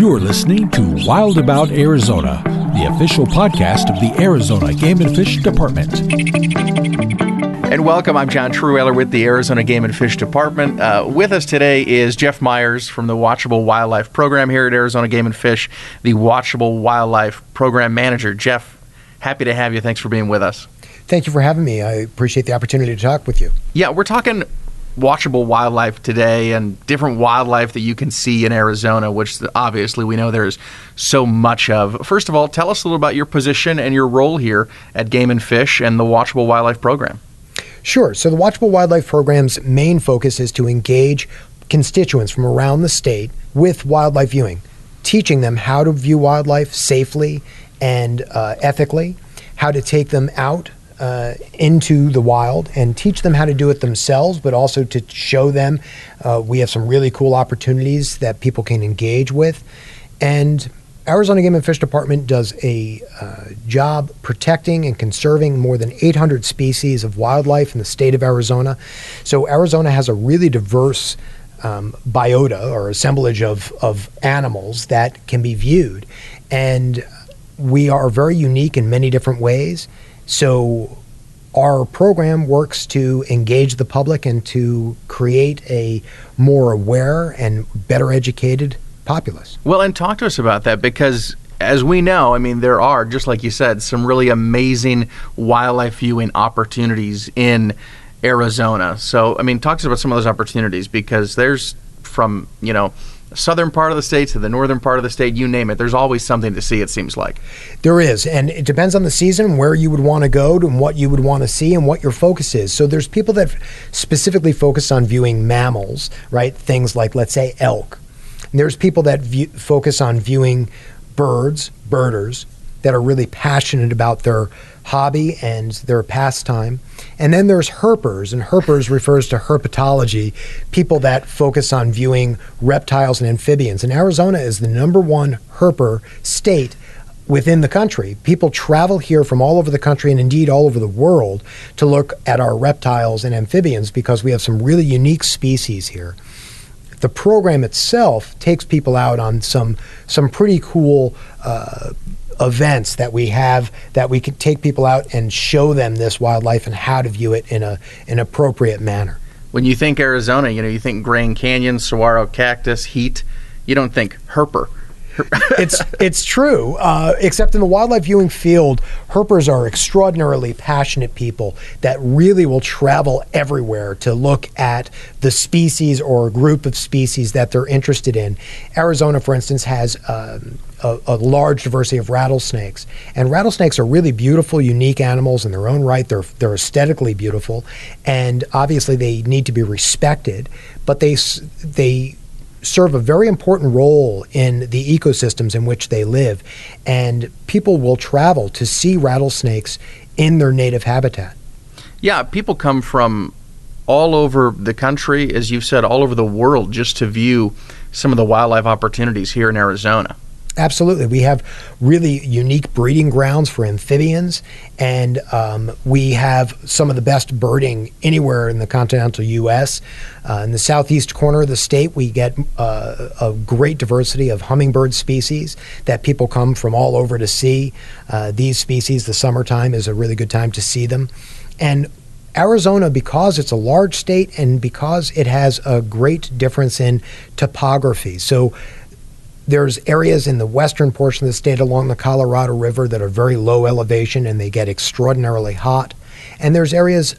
You're listening to Wild About Arizona, the official podcast of the Arizona Game and Fish Department. And welcome, I'm John Trueller with the Arizona Game and Fish Department. With us today is Jeff Meyers from the Watchable Wildlife Program here at Arizona Game and Fish, the Watchable Wildlife Program Manager. Jeff, happy to have you. Thanks for being with us. Thank you for having me. I appreciate the opportunity to talk with you. Yeah, we're talking watchable wildlife today and different wildlife that you can see in Arizona, which obviously we know there's so much of. First of all, tell us a little about your position and your role here at Game and Fish and the Watchable Wildlife Program. Sure. So the Watchable Wildlife Program's main focus is to engage constituents from around the state with wildlife viewing, teaching them how to view wildlife safely and ethically, how to take them out into the wild and teach them how to do it themselves, but also to show them we have some really cool opportunities that people can engage with. And Arizona Game and Fish Department does a job protecting and conserving more than 800 species of wildlife in the state of Arizona. So Arizona has a really diverse biota or assemblage of animals that can be viewed. And we are very unique in many different ways. So our program works to engage the public and to create a more aware and better educated populace. Well, and talk to us about that, because as we know, I mean, there are, just like you said, some really amazing wildlife viewing opportunities in Arizona. So, I mean, talk to us about some of those opportunities, because there's from, the southern part of the state to the northern part of the state, you name it, there's always something to see, it seems like. There is, and it depends on the season, where you would want to go and what you would want to see and what your focus is. So there's people that specifically focus on viewing mammals, right? Things like, let's say, elk. And there's people that focus on viewing birds, birders, that are really passionate about their hobby and their pastime. And then there's herpers, and herpers refers to herpetology, people that focus on viewing reptiles and amphibians. And Arizona is the #1 herper state within the country. People travel here from all over the country and indeed all over the world to look at our reptiles and amphibians because we have some really unique species here. The program itself takes people out on some pretty cool events that we have, that we can take people out and show them this wildlife and how to view it in an appropriate manner. When you think Arizona, you think Grand Canyon, saguaro cactus, heat. You don't think herper. It's true, except in the wildlife viewing field, herpers are extraordinarily passionate people that really will travel everywhere to look at the species or a group of species that they're interested in. Arizona, for instance, has a large diversity of rattlesnakes, and rattlesnakes are really beautiful, unique animals in their own right. They're aesthetically beautiful, and obviously they need to be respected, but they serve a very important role in the ecosystems in which they live, and people will travel to see rattlesnakes in their native habitat. Yeah, people come from all over the country, as you've said, all over the world, just to view some of the wildlife opportunities here in Arizona. Absolutely. We have really unique breeding grounds for amphibians, and we have some of the best birding anywhere in the continental U.S. In the southeast corner of the state, we get a great diversity of hummingbird species that people come from all over to see. These species, the summertime is a really good time to see them. And Arizona, because it's a large state and because it has a great difference in topography. So there's areas in the western portion of the state along the Colorado River that are very low elevation and they get extraordinarily hot. And there's areas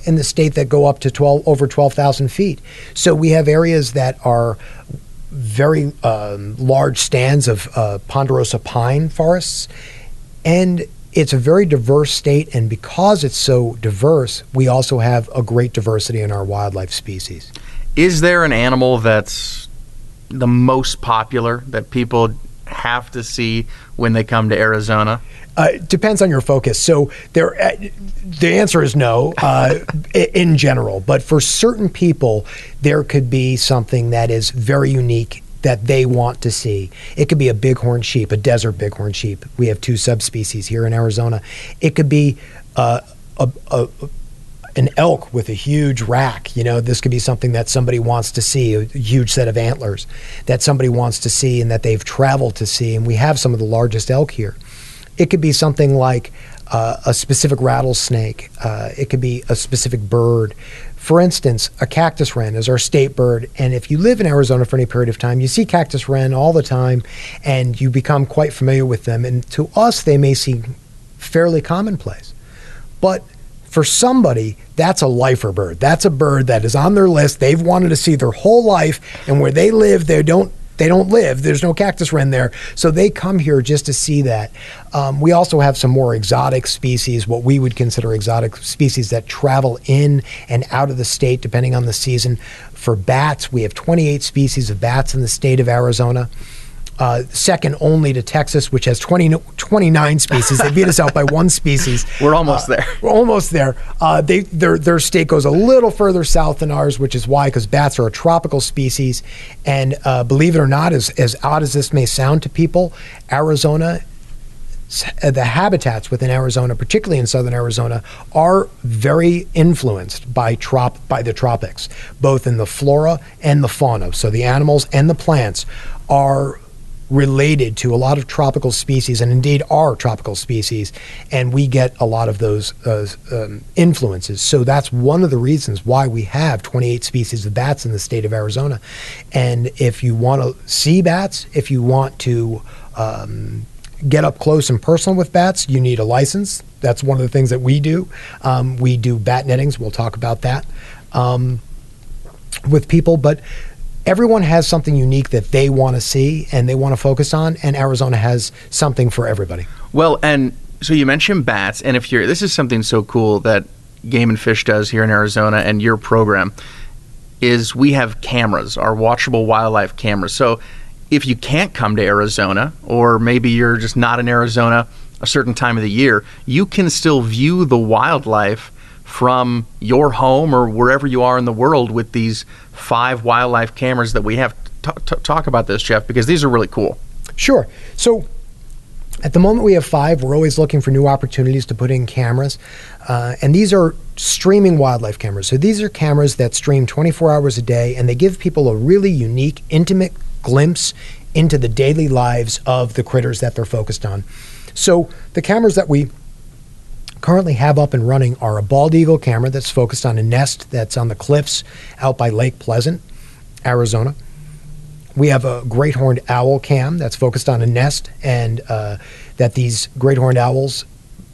in the state that go up to over 12,000 feet. So we have areas that are very large stands of ponderosa pine forests. And it's a very diverse state. And because it's so diverse, we also have a great diversity in our wildlife species. Is there an animal that's the most popular that people have to see when they come to Arizona? Depends on your focus. So the answer is no in general. But for certain people, there could be something that is very unique that they want to see. It could be a bighorn sheep, a desert bighorn sheep. We have 2 subspecies here in Arizona. It could be an an elk with a huge rack. This could be something that somebody wants to see, a huge set of antlers that somebody wants to see and that they've traveled to see. And we have some of the largest elk here. It could be something like a specific rattlesnake. It could be a specific bird. For instance, a cactus wren is our state bird. And if you live in Arizona for any period of time, you see cactus wren all the time and you become quite familiar with them. And to us, they may seem fairly commonplace. But for somebody, that's a lifer bird. That's a bird that is on their list. They've wanted to see their whole life, and where they live, they don't live. There's no cactus wren there. So they come here just to see that. We also have some more exotic species, what we would consider exotic species that travel in and out of the state depending on the season. For bats, we have 28 species of bats in the state of Arizona. Second only to Texas, which has 29 species. They beat us out by one species. We're almost there. We're almost there. Their state goes a little further south than ours, which is why, because bats are a tropical species. And believe it or not, as odd as this may sound to people, Arizona, the habitats within Arizona, particularly in southern Arizona, are very influenced by the tropics, both in the flora and the fauna. So the animals and the plants are related to a lot of tropical species, and indeed are tropical species, and we get a lot of those influences. So that's one of the reasons why we have 28 species of bats in the state of Arizona. And if you want to see bats, if you want to get up close and personal with bats, you need a license. That's one of the things that we do. We do bat nettings. We'll talk about that with people, but everyone has something unique that they want to see and they want to focus on, and Arizona has something for everybody. Well, and so you mentioned bats, and this is something so cool that Game and Fish does here in Arizona, and your program is we have cameras, our Watchable wildlife cameras. So if you can't come to Arizona, or maybe you're just not in Arizona a certain time of the year, you can still view the wildlife from your home or wherever you are in the world with these 5 wildlife cameras that we have. Talk about this, Jeff, because these are really cool. Sure. So at the moment we have 5. We're always looking for new opportunities to put in cameras. And these are streaming wildlife cameras. So these are cameras that stream 24 hours a day, and they give people a really unique, intimate glimpse into the daily lives of the critters that they're focused on. So the cameras that we currently have up and running are a bald eagle camera that's focused on a nest that's on the cliffs out by Lake Pleasant, Arizona. We have a great horned owl cam that's focused on a nest, and that these great horned owls,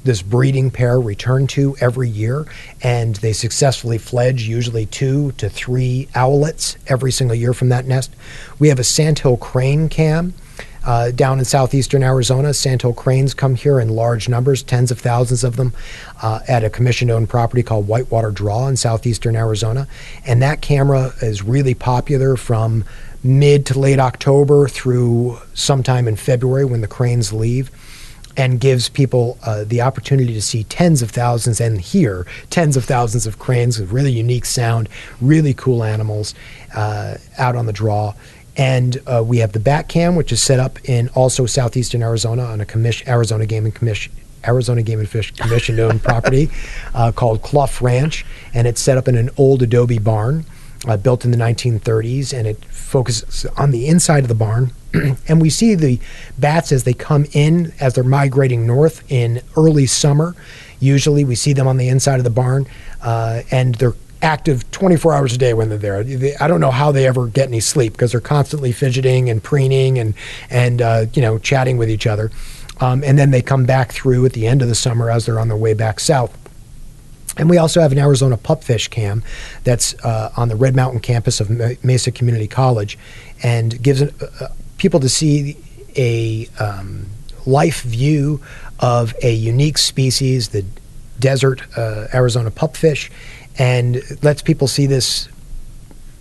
this breeding pair, return to every year, and they successfully fledge usually 2 to 3 owlets every single year from that nest. We have a sandhill crane cam down in southeastern Arizona. Sandhill cranes come here in large numbers, tens of thousands of them, at a commission-owned property called Whitewater Draw in southeastern Arizona. And that camera is really popular from mid to late October through sometime in February when the cranes leave, and gives people the opportunity to see tens of thousands and hear tens of thousands of cranes with really unique sound, really cool animals out on the draw. And we have the bat cam, which is set up in also southeastern Arizona on a Arizona Game and Fish Commission-owned property called Clough Ranch, and it's set up in an old adobe barn built in the 1930s, and it focuses on the inside of the barn. And we see the bats as they come in, as they're migrating north in early summer. Usually we see them on the inside of the barn, and they're active 24 hours a day when they're there. I don't know how they ever get any sleep, because they're constantly fidgeting and preening and chatting with each other. And then they come back through at the end of the summer as they're on their way back south. And we also have an Arizona pupfish cam that's on the Red Mountain campus of Mesa Community College, and gives people to see a life view of a unique species, the desert Arizona pupfish, and lets people see this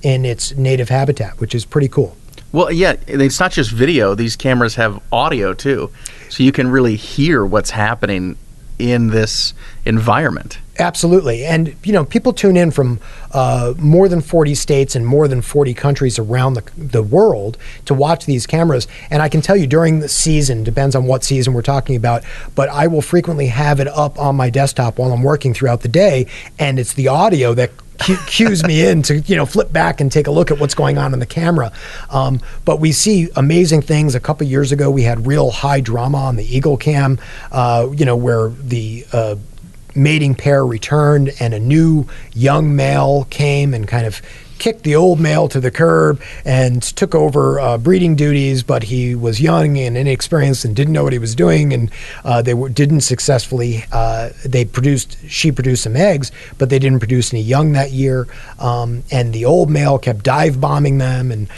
in its native habitat, which is pretty cool. Well, yeah, it's not just video. These cameras have audio too, so you can really hear what's happening in this environment. Absolutely. And, people tune in from more than 40 states and more than 40 countries around the world to watch these cameras. And I can tell you during the season, depends on what season we're talking about, but I will frequently have it up on my desktop while I'm working throughout the day. And it's the audio that cues me in to flip back and take a look at what's going on in the camera. But we see amazing things. A couple years ago, we had real high drama on the Eagle Cam, where the mating pair returned and a new young male came and kind of kicked the old male to the curb and took over breeding duties, but he was young and inexperienced and didn't know what he was doing, and didn't successfully. She produced some eggs, but they didn't produce any young that year. And the old male kept dive bombing them, and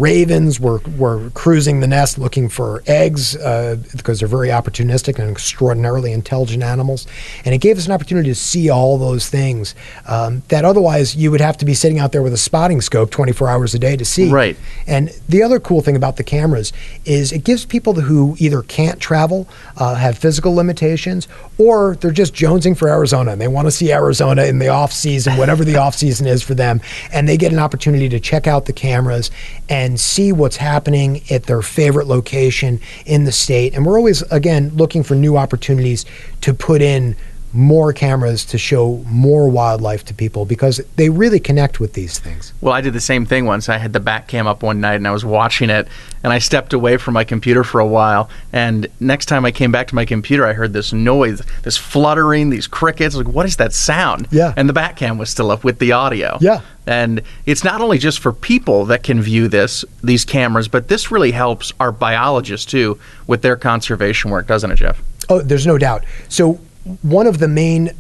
ravens were cruising the nest looking for eggs because they're very opportunistic and extraordinarily intelligent animals. And it gave us an opportunity to see all those things that otherwise you would have to be sitting out there with a spotting scope 24 hours a day to see. Right. And the other cool thing about the cameras is it gives people who either can't travel, have physical limitations, or they're just jonesing for Arizona and they want to see Arizona in the off season, whatever the off season is for them, and they get an opportunity to check out the cameras and see what's happening at their favorite location in the state. And we're always, again, looking for new opportunities to put in more cameras to show more wildlife to people because they really connect with these things. Well, I did the same thing once. I had the back cam up one night and I was watching it and I stepped away from my computer for a while, and next time I came back to my computer I heard this noise, this fluttering, these crickets. Like, what is that sound? Yeah. And the back cam was still up with the audio. Yeah. And it's not only just for people that can view these cameras, but this really helps our biologists too with their conservation work, doesn't it, Jeff? Oh, there's no doubt. So one of the main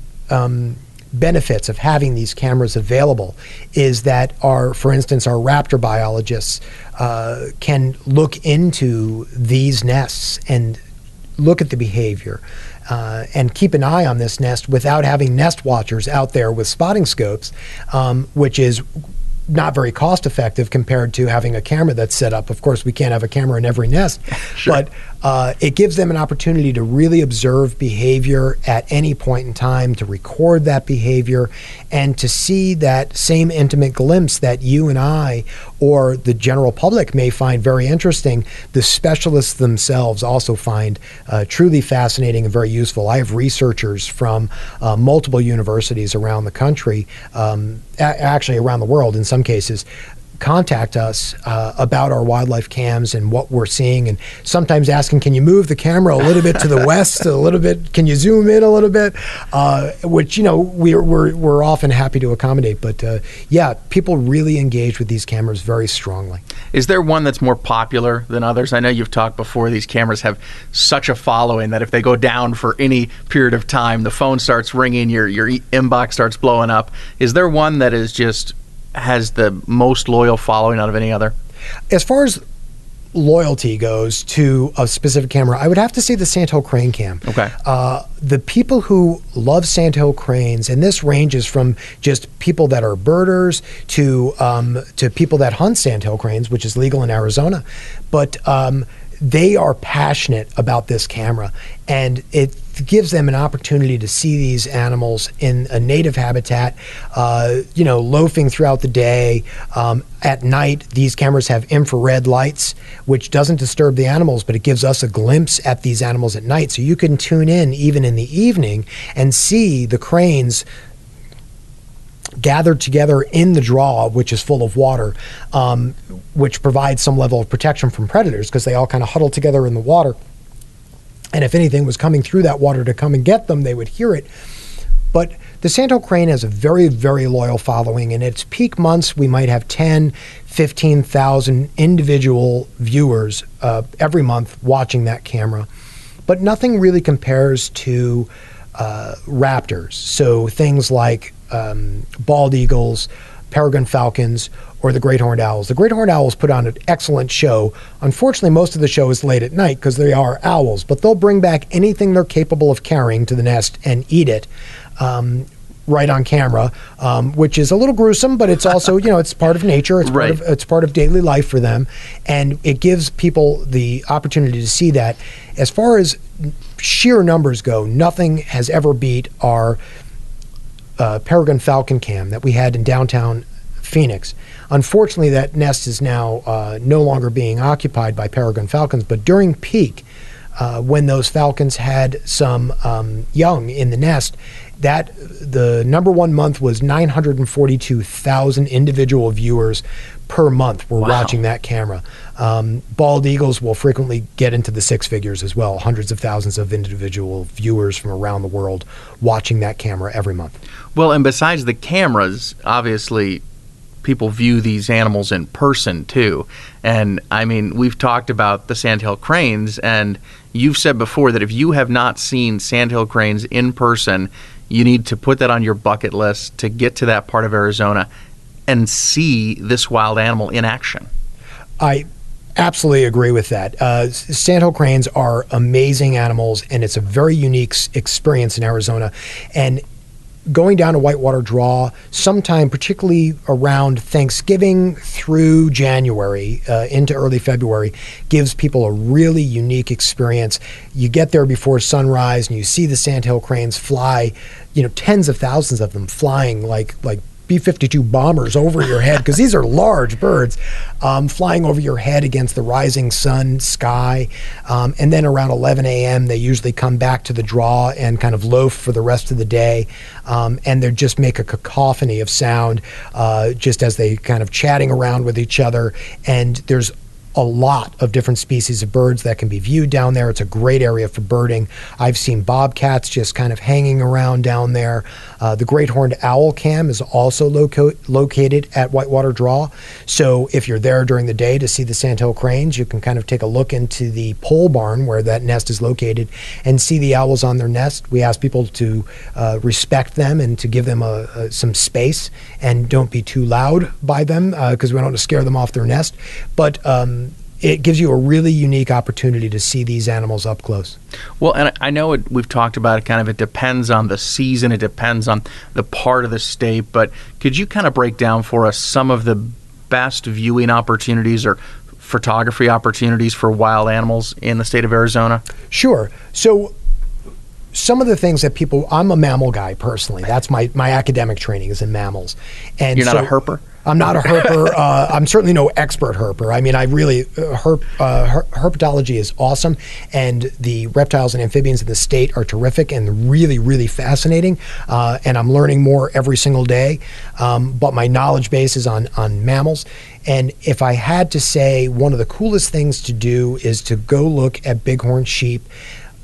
benefits of having these cameras available is that for instance, our raptor biologists can look into these nests and look at the behavior and keep an eye on this nest without having nest watchers out there with spotting scopes, which is not very cost effective compared to having a camera that's set up. Of course, we can't have a camera in every nest, Sure. But it gives them an opportunity to really observe behavior at any point in time, to record that behavior, and to see that same intimate glimpse that you and I or the general public may find very interesting. The specialists themselves also find truly fascinating and very useful. I have researchers from multiple universities around the country, actually around the world in some cases, contact us about our wildlife cams and what we're seeing, and sometimes asking, can you move the camera a little bit to the west, a little bit, can you zoom in a little bit, which we're often happy to accommodate. But yeah, people really engage with these cameras very strongly. Is there one that's more popular than others? I know you've talked before, these cameras have such a following that if they go down for any period of time, the phone starts ringing, your inbox starts blowing up. Is there one that is just has the most loyal following out of any other? As far as loyalty goes to a specific camera, I would have to say the Sandhill crane cam. Okay. The people who love Sandhill cranes, and this ranges from just people that are birders to people that hunt Sandhill cranes, which is legal in Arizona, but they are passionate about this camera, and it gives them an opportunity to see these animals in a native habitat, loafing throughout the day. At night, these cameras have infrared lights, which doesn't disturb the animals, but it gives us a glimpse at these animals at night. So you can tune in even in the evening and see the cranes gathered together in the draw, which is full of water, which provides some level of protection from predators because they all kind of huddle together in the water. And if anything was coming through that water to come and get them, they would hear it. But the Sandhill crane has a very, very loyal following. In its peak months, we might have 10, 15,000 individual viewers every month watching that camera. But nothing really compares to raptors. So things like bald eagles, peregrine falcons, or the great horned owls. The great horned owls put on an excellent show. Unfortunately, most of the show is late at night because they are owls, but they'll bring back anything they're capable of carrying to the nest and eat it. right on camera, which is a little gruesome, but it's also, it's part of nature. It's Right. it's part of daily life for them. And it gives people the opportunity to see that. As far as sheer numbers go, nothing has ever beat our peregrine falcon cam that we had in downtown Phoenix. Unfortunately, that nest is now no longer being occupied by peregrine falcons, but during peak, when those falcons had some young in the nest, that the number one month was 942,000 individual viewers per month were watching that camera. Bald eagles will frequently get into the six figures as well, hundreds of thousands of individual viewers from around the world watching that camera every month. Well, and besides the cameras, obviously, people view these animals in person too. And I mean, we've talked about the sandhill cranes, and you've said before that if you have not seen sandhill cranes in person, you need to put that on your bucket list to get to that part of Arizona and see this wild animal in action. I absolutely agree with that. Sandhill cranes are amazing animals, and it's a very unique experience in Arizona. And going down to Whitewater Draw sometime, particularly around Thanksgiving through January into early February, gives people a really unique experience. You get there before sunrise and you see the sandhill cranes fly, tens of thousands of them flying like B-52 bombers over your head, because these are large birds, flying over your head against the rising sun sky. And then around 11 a.m., they usually come back to the draw and kind of loaf for the rest of the day. And they just make a cacophony of sound just as they kind of chatting around with each other. And there's a lot of different species of birds that can be viewed down there. It's a great area for birding. I've seen bobcats just kind of hanging around down there. The great horned owl cam is also located at Whitewater Draw. So if you're there during the day to see the sandhill cranes, you can kind of take a look into the pole barn where that nest is located and see the owls on their nest. We ask people to respect them and to give them some space and don't be too loud by them because we don't want to scare them off their nest. But it gives you a really unique opportunity to see these animals up close. Well, and I know we've talked about it kind of, it depends on the season, it depends on the part of the state, but could you kind of break down for us some of the best viewing opportunities or photography opportunities for wild animals in the state of Arizona? Sure. So some of the things that I'm a mammal guy personally. That's my academic training is in mammals. And You're not a herper? I'm not a herper. I'm certainly no expert herper. I mean, I really, herpetology is awesome, and the reptiles and amphibians in the state are terrific and really, really fascinating, and I'm learning more every single day, but my knowledge base is on mammals. And if I had to say one of the coolest things to do is to go look at bighorn sheep.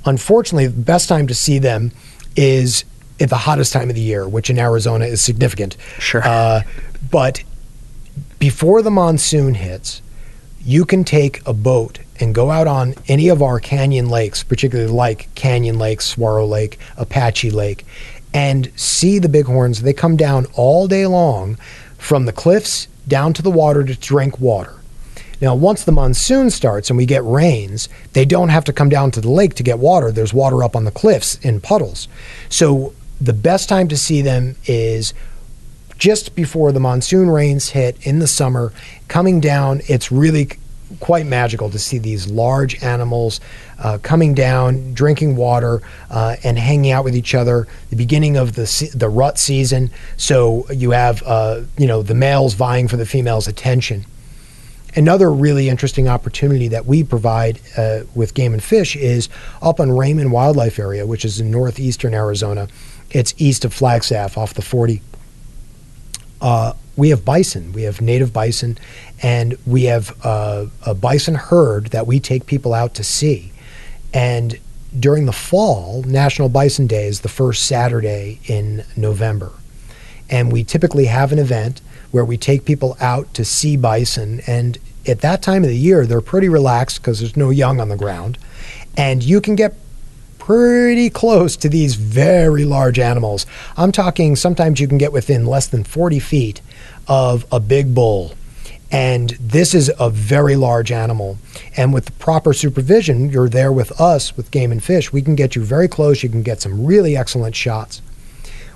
Unfortunately, the best time to see them is at the hottest time of the year, which in Arizona is significant. Sure. But before the monsoon hits, you can take a boat and go out on any of our canyon lakes, particularly like Canyon Lake, Saguaro Lake, Apache Lake, and see the bighorns. They come down all day long from the cliffs down to the water to drink water. Now, once the monsoon starts and we get rains, they don't have to come down to the lake to get water. There's water up on the cliffs in puddles. So the best time to see them is just before the monsoon rains hit in the summer, coming down. It's really quite magical to see these large animals coming down, drinking water, and hanging out with each other. The beginning of the rut season, so you have the males vying for the females' attention. Another really interesting opportunity that we provide with Game and Fish is up on Raymond Wildlife Area, which is in northeastern Arizona. It's east of Flagstaff off the 40. We have bison. We have native bison, and we have a bison herd that we take people out to see. And during the fall, National Bison Day is the first Saturday in November. And we typically have an event where we take people out to see bison. And at that time of the year, they're pretty relaxed because there's no young on the ground. And you can get pretty close to these very large animals. I'm talking sometimes you can get within less than 40 feet of a big bull. And this is a very large animal. And with the proper supervision, you're there with us, with Game and Fish, we can get you very close. You can get some really excellent shots.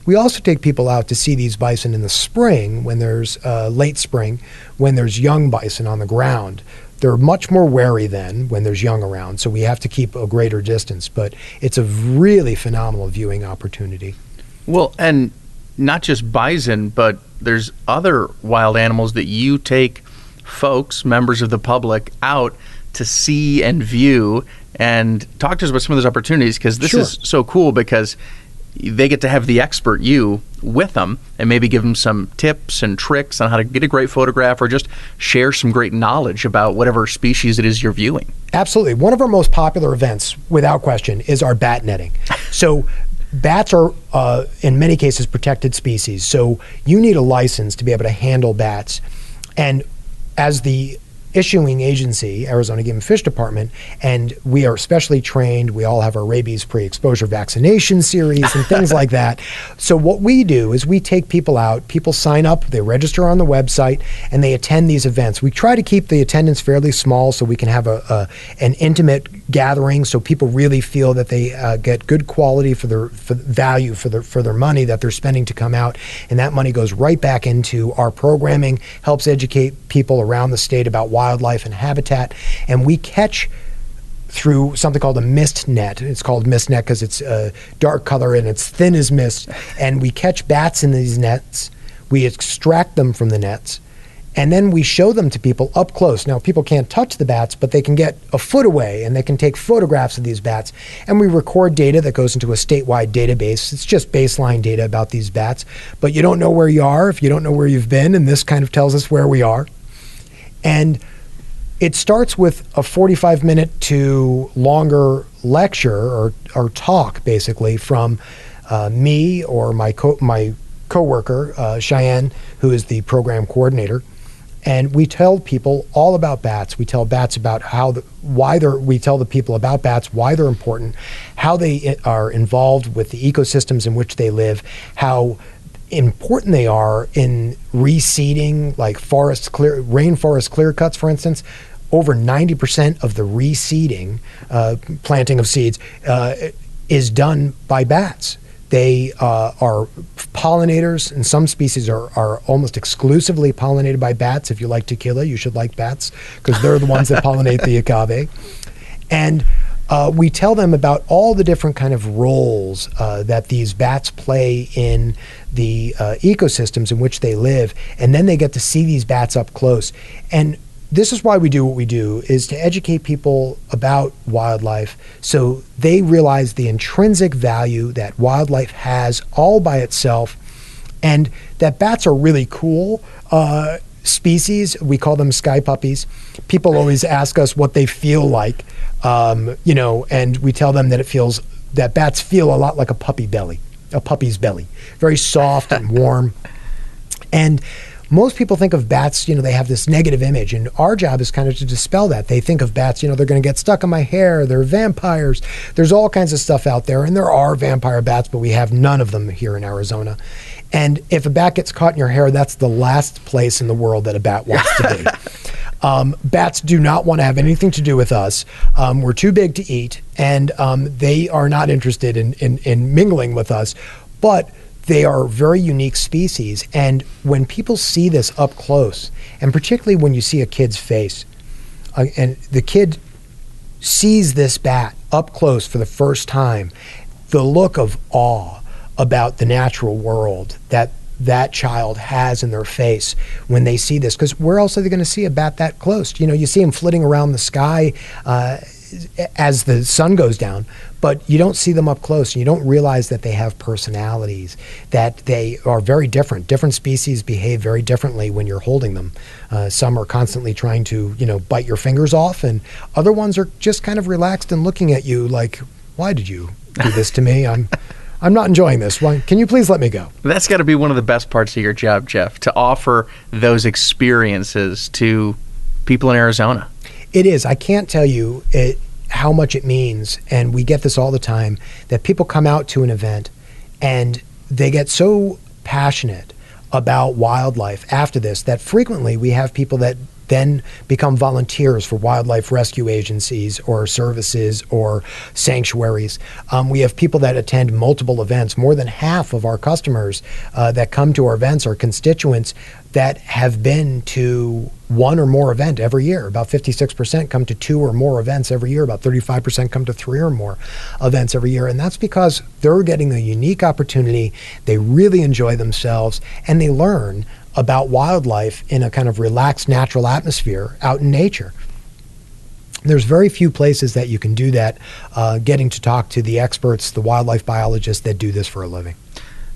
We also take people out to see these bison in the spring, when there's late spring, when there's young bison on the ground. They're much more wary then when there's young around, so we have to keep a greater distance. But it's a really phenomenal viewing opportunity. Well, and not just bison, but there's other wild animals that you take folks, members of the public, out to see and view. And talk to us about some of those opportunities, because this is so cool, because they get to have the expert, you, with them, and maybe give them some tips and tricks on how to get a great photograph, or just share some great knowledge about whatever species it is you're viewing. Absolutely. One of our most popular events, without question, is our bat netting. So bats are, in many cases, protected species. So you need a license to be able to handle bats. And as the issuing agency, Arizona Game and Fish Department, and we are specially trained. We all have our rabies pre-exposure vaccination series and things like that. So what we do is we take people out, people sign up, they register on the website, and they attend these events. We try to keep the attendance fairly small so we can have an intimate gathering, so people really feel that they get good quality for their value for their money that they're spending to come out, and that money goes right back into our programming, helps educate people around the state about wildlife and habitat. And we catch through something called a mist net. It's called mist net because it's a dark color and it's thin as mist. And we catch bats in these nets. We extract them from the nets. And then we show them to people up close. Now, people can't touch the bats, but they can get a foot away and they can take photographs of these bats. And we record data that goes into a statewide database. It's just baseline data about these bats. But you don't know where you are if you don't know where you've been. And this kind of tells us where we are. And it starts with a 45-minute to longer lecture or talk, basically, from me or my coworker, Cheyenne, who is the program coordinator. And we tell people all about bats. We tell bats about we tell the people about bats, why they're important, how they are involved with the ecosystems in which they live, how important they are in reseeding, like rainforest clear cuts, for instance. Over 90% of the reseeding, planting of seeds, is done by bats. They are pollinators, and some species are almost exclusively pollinated by bats. If you like tequila, you should like bats, because they're the ones that pollinate the agave. And we tell them about all the different kind of roles that these bats play in the ecosystems in which they live, and then they get to see these bats up close. And this is why we do what we do, is to educate people about wildlife so they realize the intrinsic value that wildlife has all by itself, and that bats are really cool species. We call them sky puppies. People always ask us what they feel like, and we tell them that bats feel a lot like a puppy's belly, very soft and warm. And most people think of bats, they have this negative image, and our job is kind of to dispel that. They think of bats, they're going to get stuck in my hair, they're vampires. There's all kinds of stuff out there, and there are vampire bats, but we have none of them here in Arizona. And if a bat gets caught in your hair, that's the last place in the world that a bat wants to be. Bats do not want to have anything to do with us. We're too big to eat, and they are not interested in mingling with us. But they are very unique species, and when people see this up close, and particularly when you see a kid's face, and the kid sees this bat up close for the first time, the look of awe about the natural world that child has in their face when they see this, because where else are they going to see a bat that close? You see them flitting around the sky as the sun goes down, but you don't see them up close, and you don't realize that they have personalities, that they are very different. Different species behave very differently when you're holding them. Some are constantly trying to, bite your fingers off, and other ones are just kind of relaxed and looking at you like, why did you do this to me? I'm not enjoying this. Why? Can you please let me go? That's got to be one of the best parts of your job, Jeff, to offer those experiences to people in Arizona. It is. I can't tell you how much it means, and we get this all the time, that people come out to an event and they get so passionate about wildlife after this that frequently we have people that then become volunteers for wildlife rescue agencies or services or sanctuaries. We have people that attend multiple events. More than half of our customers that come to our events are constituents that have been to one or more event every year. About 56% come to 2 or more events every year. About 35% come to 3 or more events every year. And that's because they're getting a unique opportunity. They really enjoy themselves, and they learn about wildlife in a kind of relaxed, natural atmosphere out in nature. There's very few places that you can do that, getting to talk to the experts, the wildlife biologists that do this for a living.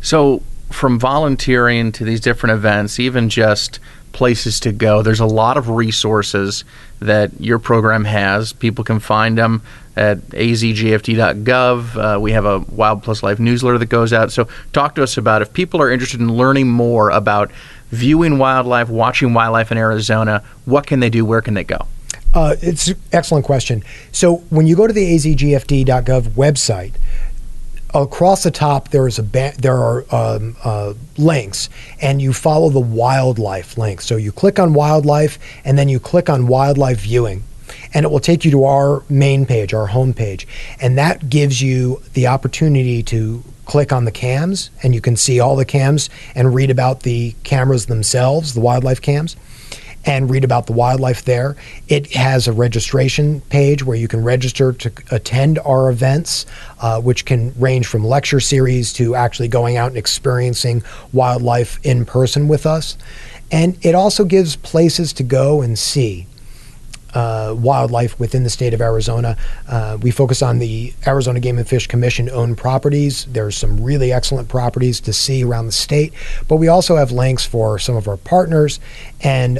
So from volunteering to these different events, even just places to go, there's a lot of resources that your program has. People can find them at azgft.gov. We have a Wild Plus Life newsletter that goes out. So talk to us about, if people are interested in learning more about viewing wildlife, watching wildlife in Arizona, what can they do? Where can they go? It's an excellent question. So when you go to the azgft.gov website, across the top there are links, and you follow the wildlife link. So you click on wildlife, and then you click on wildlife viewing, and it will take you to our main page, our home page, and that gives you the opportunity to click on the cams, and you can see all the cams and read about the cameras themselves, the wildlife cams, and read about the wildlife there. It has a registration page where you can register to attend our events, which can range from lecture series to actually going out and experiencing wildlife in person with us. And it also gives places to go and see wildlife within the state of Arizona. We focus on the Arizona Game and Fish Commission owned properties. There's some really excellent properties to see around the state, but we also have links for some of our partners, and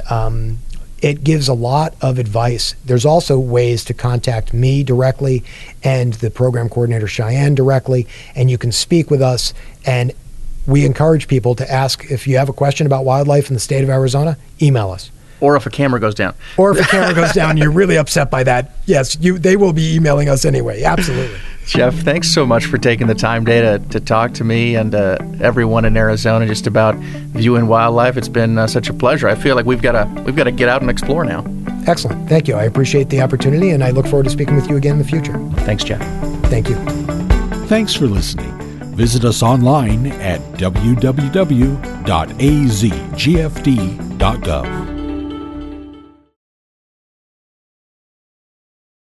it gives a lot of advice. There's also ways to contact me directly and the program coordinator Cheyenne directly, and you can speak with us. And we encourage people to ask, if you have a question about wildlife in the state of Arizona, email us. Or if a camera goes down. Or if a camera goes down, you're really upset by that. Yes, they will be emailing us anyway. Absolutely. Jeff, thanks so much for taking the time today to talk to me and everyone in Arizona just about viewing wildlife. It's been such a pleasure. I feel like we've got to get out and explore now. Excellent. Thank you. I appreciate the opportunity, and I look forward to speaking with you again in the future. Thanks, Jeff. Thank you. Thanks for listening. Visit us online at www.azgft.gov.